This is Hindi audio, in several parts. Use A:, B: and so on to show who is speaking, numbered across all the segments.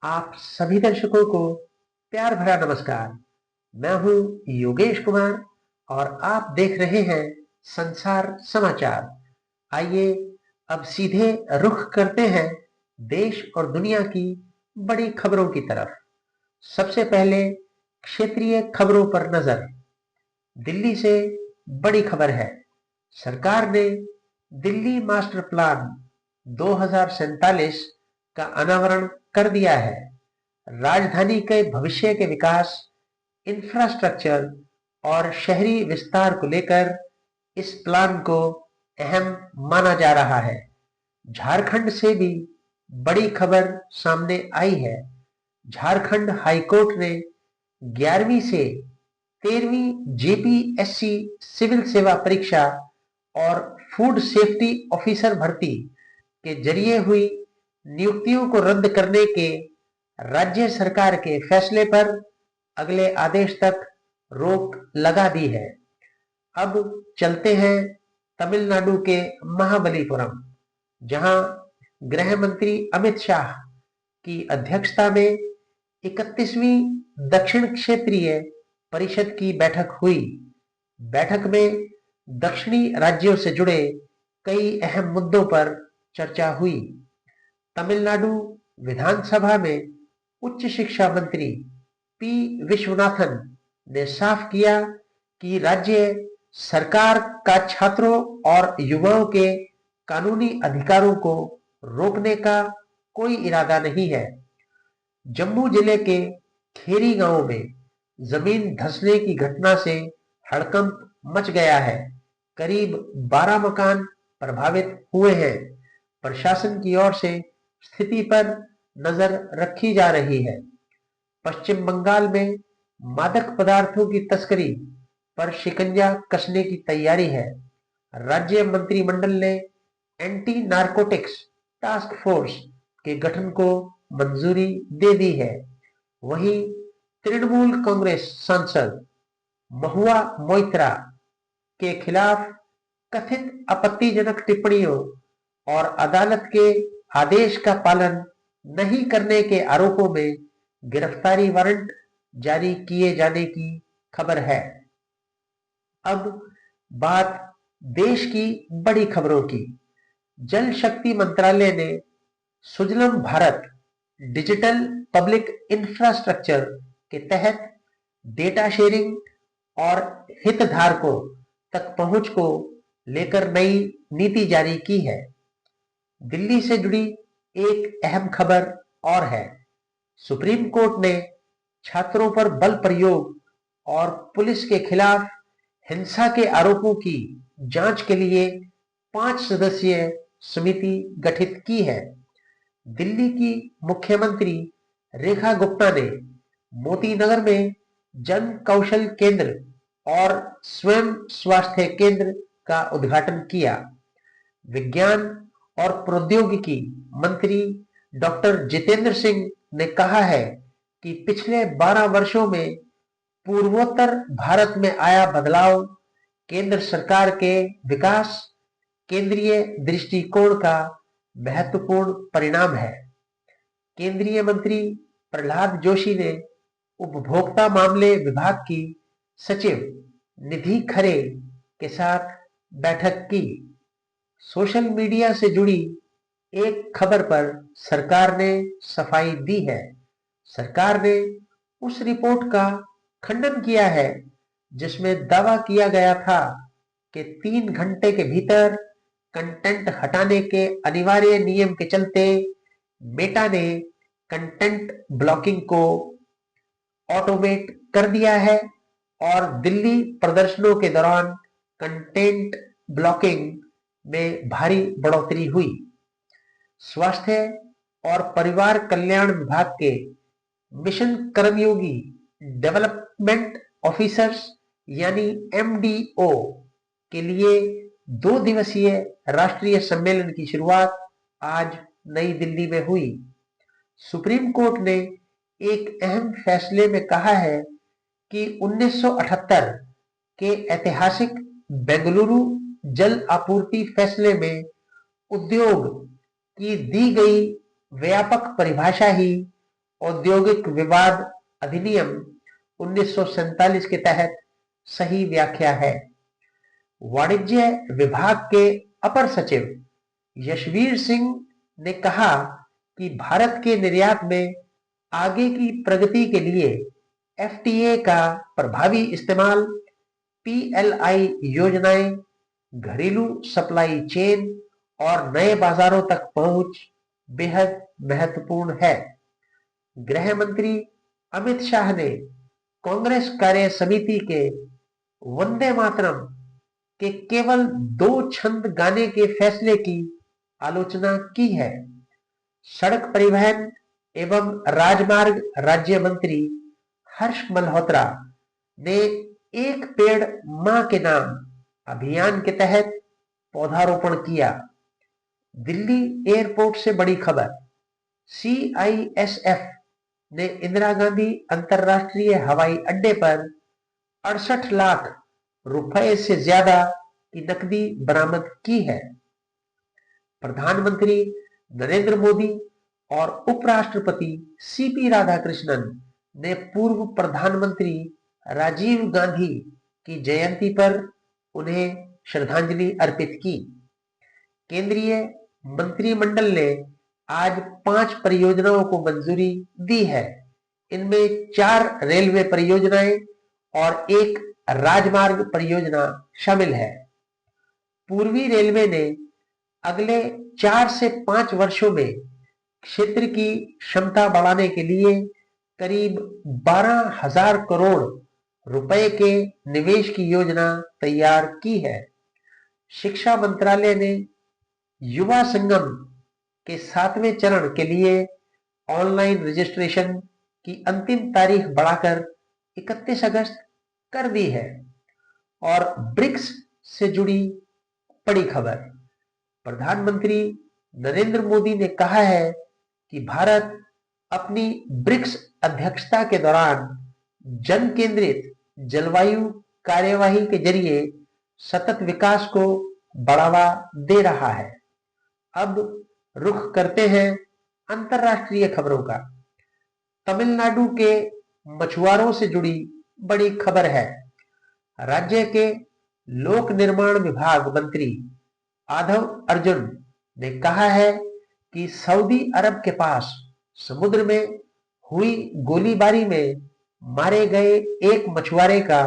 A: आप सभी दर्शकों को प्यार भरा नमस्कार। मैं हूं योगेश कुमार और आप देख रहे हैं संसार समाचार। आइए अब सीधे रुख करते हैं देश और दुनिया की बड़ी खबरों की तरफ। सबसे पहले क्षेत्रीय खबरों पर नजर। दिल्ली से बड़ी खबर है। सरकार ने दिल्ली मास्टर प्लान 2047 का अनावरण कर दिया है। राजधानी के भविष्य के विकास, इंफ्रास्ट्रक्चर और शहरी विस्तार को लेकर इस प्लान को अहम माना जा रहा है। झारखंड से भी बड़ी खबर सामने आई है। झारखंड हाईकोर्ट ने 11वीं से 13वीं जेपीएससी सिविल सेवा परीक्षा और फूड सेफ्टी ऑफिसर भर्ती के जरिए हुई नियुक्तियों को रद्द करने के राज्य सरकार के फैसले पर अगले आदेश तक रोक लगा दी है। अब चलते हैं तमिलनाडु के महाबलीपुरम, जहां गृह मंत्री अमित शाह की अध्यक्षता में 31वीं दक्षिण क्षेत्रीय परिषद की बैठक हुई। बैठक में दक्षिणी राज्यों से जुड़े कई अहम मुद्दों पर चर्चा हुई। तमिलनाडु विधानसभा में उच्च शिक्षा मंत्री पी विश्वनाथन ने साफ किया कि राज्य सरकार का छात्रों और युवाओं के कानूनी अधिकारों को रोकने का कोई इरादा नहीं है। जम्मू जिले के खेरी गांव में जमीन धंसने की घटना से हड़कंप मच गया है। करीब 12 मकान प्रभावित हुए हैं। प्रशासन की ओर से स्थिति पर नजर रखी जा रही है। पश्चिम बंगाल में मादक पदार्थों की तस्करी पर शिकंजा कसने की तैयारी है। राज्य मंत्रिमंडल ने एंटी नारकोटिक्स टास्क फोर्स के गठन को मंजूरी दे दी है। वहीं तृणमूल कांग्रेस सांसद महुआ मोइत्रा के खिलाफ कथित आपत्तिजनक टिप्पणियों और अदालत के आदेश का पालन नहीं करने के आरोपों में गिरफ्तारी वारंट जारी किए जाने की खबर है। अब बात देश की बड़ी खबरों की। जल शक्ति मंत्रालय ने Sujalam Bharat digital public infrastructure के तहत डेटा शेयरिंग और हितधारकों तक पहुंच को लेकर नई नीति जारी की है। दिल्ली से जुड़ी एक अहम खबर और है। सुप्रीम कोर्ट ने छात्रों पर बल प्रयोग और पुलिस के खिलाफ हिंसा के आरोपों की जांच के लिए 5 सदस्यीय समिति गठित की है। दिल्ली की मुख्यमंत्री रेखा गुप्ता ने मोती नगर में जन कौशल केंद्र और स्वयं स्वास्थ्य केंद्र का उद्घाटन किया। विज्ञान और प्रौद्योगिकी मंत्री डॉक्टर जितेंद्र सिंह ने कहा है कि पिछले 12 वर्षों में पूर्वोत्तर भारत में आया बदलाव केंद्र सरकार के विकास केंद्रीय दृष्टिकोण का महत्वपूर्ण परिणाम है। केंद्रीय मंत्री प्रहलाद जोशी ने उपभोक्ता मामले विभाग की सचिव निधि खरे के साथ बैठक की। सोशल मीडिया से जुड़ी एक खबर पर सरकार ने सफाई दी है। सरकार ने उस रिपोर्ट का खंडन किया है जिसमें दावा किया गया था कि 3 घंटे के भीतर कंटेंट हटाने के अनिवार्य नियम के चलते मेटा ने कंटेंट ब्लॉकिंग को ऑटोमेट कर दिया है और दिल्ली प्रदर्शनों के दौरान कंटेंट ब्लॉकिंग में भारी बढ़ोतरी हुई। स्वास्थ्य और परिवार कल्याण विभाग के मिशन कर्मयोगी डेवलपमेंट ऑफिसर्स यानी एमडीओ के लिए 2 दिवसीय राष्ट्रीय सम्मेलन की शुरुआत आज नई दिल्ली में हुई। सुप्रीम कोर्ट ने एक अहम फैसले में कहा है कि 1978 के ऐतिहासिक बेंगलुरु जल आपूर्ति फैसले में उद्योग की दी गई व्यापक परिभाषा ही औद्योगिक विवाद अधिनियम 1947 के तहत सही व्याख्या है। वाणिज्य विभाग के अपर सचिव यशवीर सिंह ने कहा कि भारत के निर्यात में आगे की प्रगति के लिए एफटीए का प्रभावी इस्तेमाल, पीएलआई योजनाएं, घरेलू सप्लाई चेन और नए बाजारों तक पहुंच बेहद महत्वपूर्ण है। गृह मंत्री अमित शाह ने कांग्रेस कार्य समिति के वंदे मातरम के केवल 2 छंद गाने के फैसले की आलोचना की है। सड़क परिवहन एवं राजमार्ग राज्य मंत्री हर्ष मल्होत्रा ने एक पेड़ मां के नाम अभियान के तहत पौधारोपण किया। दिल्ली एयरपोर्ट से बड़ी खबर, सीआईएसएफ ने इंदिरा गांधी अंतरराष्ट्रीय हवाई अड्डे पर 68 लाख रुपए से ज्यादा की नकदी बरामद की है। प्रधानमंत्री नरेंद्र मोदी और उपराष्ट्रपति सीपी राधाकृष्णन ने पूर्व प्रधानमंत्री राजीव गांधी की जयंती पर उन्हें श्रद्धांजलि अर्पित की। केंद्रीय मंत्रिमंडल ने आज 5 परियोजनाओं को मंजूरी दी है। इनमें 4 रेलवे परियोजनाएं और 1 राजमार्ग परियोजना शामिल है। पूर्वी रेलवे ने अगले 4 से 5 वर्षों में क्षेत्र की क्षमता बढ़ाने के लिए करीब 12,000 करोड़ रुपए के निवेश की योजना तैयार की है। शिक्षा मंत्रालय ने युवा संगम के 7वें चरण के लिए ऑनलाइन रजिस्ट्रेशन की अंतिम तारीख बढ़ाकर 31 अगस्त कर दी है। और ब्रिक्स से जुड़ी बड़ी खबर, प्रधानमंत्री नरेंद्र मोदी ने कहा है कि भारत अपनी ब्रिक्स अध्यक्षता के दौरान जन केंद्रित जलवायु कार्यवाही के जरिए सतत विकास को बढ़ावा दे रहा है। अब रुख करते हैं अंतर्राष्ट्रीय खबरों का। तमिलनाडु के मछुआरों से जुड़ी बड़ी खबर है। राज्य के लोक निर्माण विभाग मंत्री आधव अर्जुन ने कहा है कि सऊदी अरब के पास समुद्र में हुई गोलीबारी में मारे गए एक मछुआरे का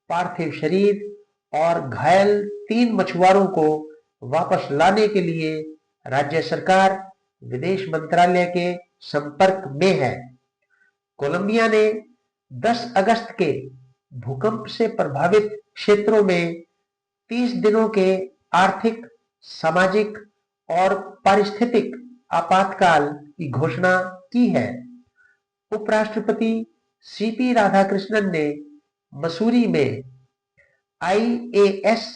A: पार्थिव शरीर और घायल 3 मछुआरों को वापस लाने के लिए राज्य सरकार विदेश मंत्रालय के संपर्क में है। कोलंबिया ने 10 अगस्त के भूकंप से प्रभावित क्षेत्रों में 30 दिनों के आर्थिक, सामाजिक और पारिस्थितिक आपातकाल की घोषणा की है। उपराष्ट्रपति सीपी राधाकृष्णन ने मसूरी में आईएएस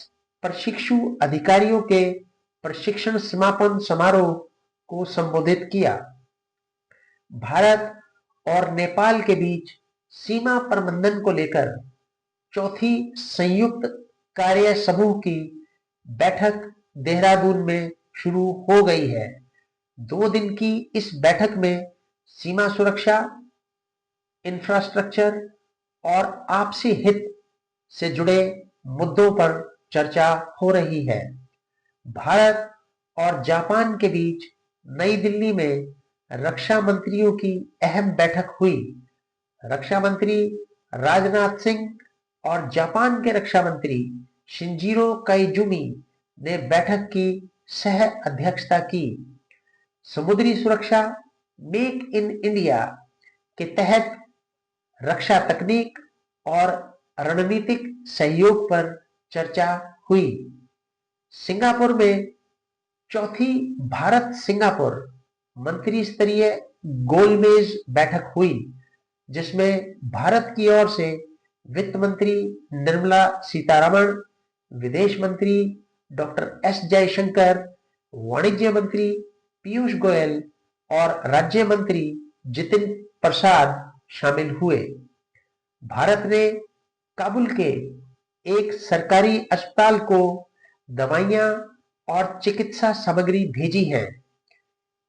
A: प्रशिक्षु अधिकारियों के प्रशिक्षण समापन समारोह को संबोधित किया। भारत और नेपाल के बीच सीमा प्रबंधन को लेकर चौथी संयुक्त कार्य समूह की बैठक देहरादून में शुरू हो गई है। 2 दिन की इस बैठक में सीमा सुरक्षा, इंफ्रास्ट्रक्चर और आपसी हित से जुड़े मुद्दों पर चर्चा हो रही है। भारत और जापान के बीच नई दिल्ली में रक्षा मंत्रियों की अहम बैठक हुई। रक्षा मंत्री राजनाथ सिंह और जापान के रक्षा मंत्री शिंजीरो काइजुमी ने बैठक की सह अध्यक्षता की। समुद्री सुरक्षा, मेक इन इंडिया के तहत रक्षा तकनीक और रणनीतिक सहयोग पर चर्चा हुई। सिंगापुर में चौथी भारत सिंगापुर मंत्री स्तरीय गोलमेज बैठक हुई, जिसमें भारत की ओर से वित्त मंत्री निर्मला सीतारमण, विदेश मंत्री डॉक्टर एस जयशंकर, वाणिज्य मंत्री पीयूष गोयल और राज्य मंत्री जितिन प्रसाद शामिल हुए। भारत ने काबुल के एक सरकारी अस्पताल को दवाइयां और चिकित्सा सामग्री भेजी है।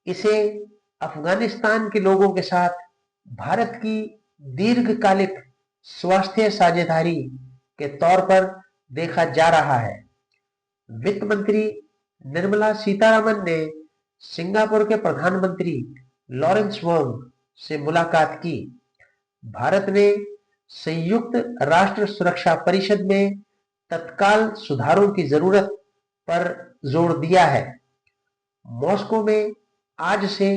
A: इसे अफगानिस्तान के लोगों के साथ भारत की दीर्घकालिक स्वास्थ्य साझेदारी के तौर पर देखा जा रहा है। वित्त मंत्री निर्मला सीतारमन ने सिंगापुर के प्रधानमंत्री लॉरेंस वोंग से मुलाकात की। भारत ने संयुक्त राष्ट्र सुरक्षा परिषद में तत्काल सुधारों की जरूरत पर जोर दिया है। मॉस्को में आज से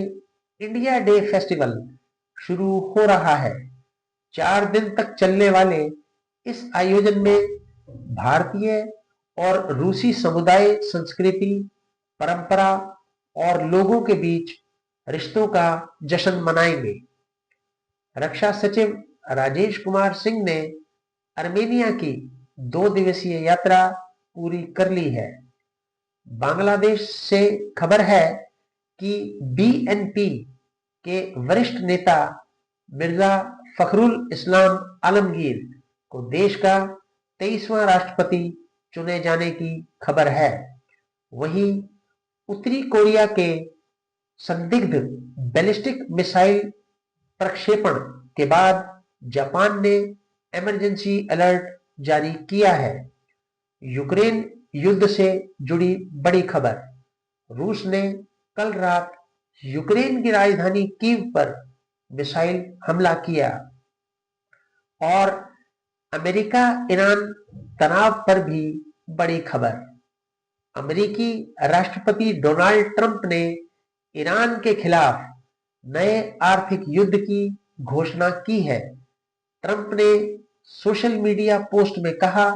A: इंडिया डे फेस्टिवल शुरू हो रहा है। 4 दिन तक चलने वाले इस आयोजन में भारतीय और रूसी समुदाय संस्कृति, परंपरा और लोगों के बीच रिश्तों का जश्न मनाएंगे। रक्षा सचिव राजेश कुमार सिंह ने आर्मेनिया की 2 दिवसीय यात्रा पूरी कर ली है। बांग्लादेश से खबर है कि बीएनपी के वरिष्ठ नेता मिर्जा फखरुल इस्लाम आलमगीर को देश का 23वां राष्ट्रपति चुने जाने की खबर है। वहीं उत्तरी कोरिया के संदिग्ध बैलिस्टिक मिसाइल प्रक्षेपण के बाद जापान ने इमरजेंसी अलर्ट जारी किया है। यूक्रेन युद्ध से जुड़ी बड़ी खबर। रूस ने कल रात यूक्रेन की राजधानी कीव पर मिसाइल हमला किया। और अमेरिका ईरान तनाव पर भी बड़ी खबर। अमेरिकी राष्ट्रपति डोनाल्ड ट्रंप ने ईरान के खिलाफ नए आर्थिक युद्ध की घोषणा की है। ट्रंप ने सोशल मीडिया पोस्ट में कहा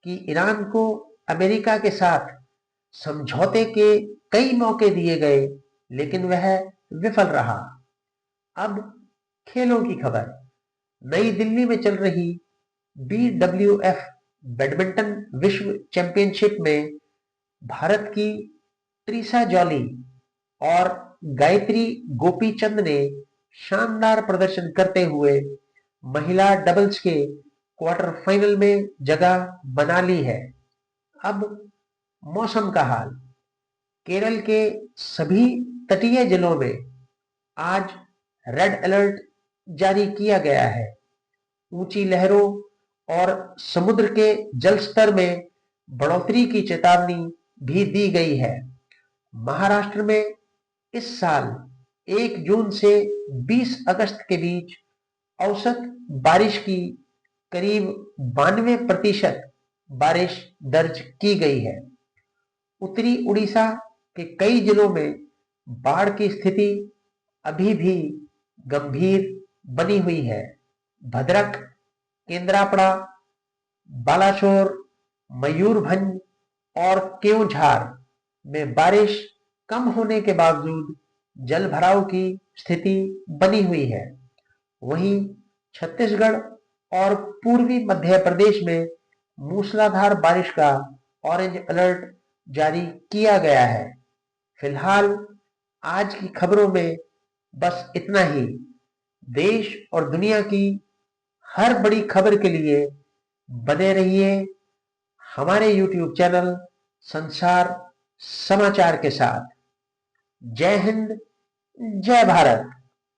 A: कि ईरान को अमेरिका के साथ समझौते के कई मौके दिए गए, लेकिन वह विफल रहा। अब खेलों की खबर। नई दिल्ली में चल रही BWF बैडमिंटन विश्व चैंपियनशिप में भारत की त्रिशा जॉली और गायत्री गोपीचंद ने शानदार प्रदर्शन करते हुए महिला डबल्स के क्वार्टर फाइनल में जगह बना ली है। अब मौसम का हाल। केरल के सभी तटीय जिलों में आज रेड अलर्ट जारी किया गया है। ऊंची लहरों और समुद्र के जल स्तर में बढ़ोतरी की चेतावनी भी दी गई है। महाराष्ट्र में इस साल 1 जून से 20 अगस्त के बीच औसत बारिश की करीब 92% बारिश दर्ज की गई है। उत्तरी उड़ीसा के कई जिलों में बाढ़ की स्थिति अभी भी गंभीर बनी हुई है। भद्रक, केंद्रापड़ा, बालासोर, मयूरभंज और केओंझार में बारिश कम होने के बावजूद जल भराव की स्थिति बनी हुई है। वहीं छत्तीसगढ़ और पूर्वी मध्य प्रदेश में मूसलाधार बारिश का ऑरेंज अलर्ट जारी किया गया है। फिलहाल आज की खबरों में बस इतना ही। देश और दुनिया की हर बड़ी खबर के लिए बने रहिए हमारे YouTube चैनल संसार समाचार के साथ। जय हिंद, जय भारत।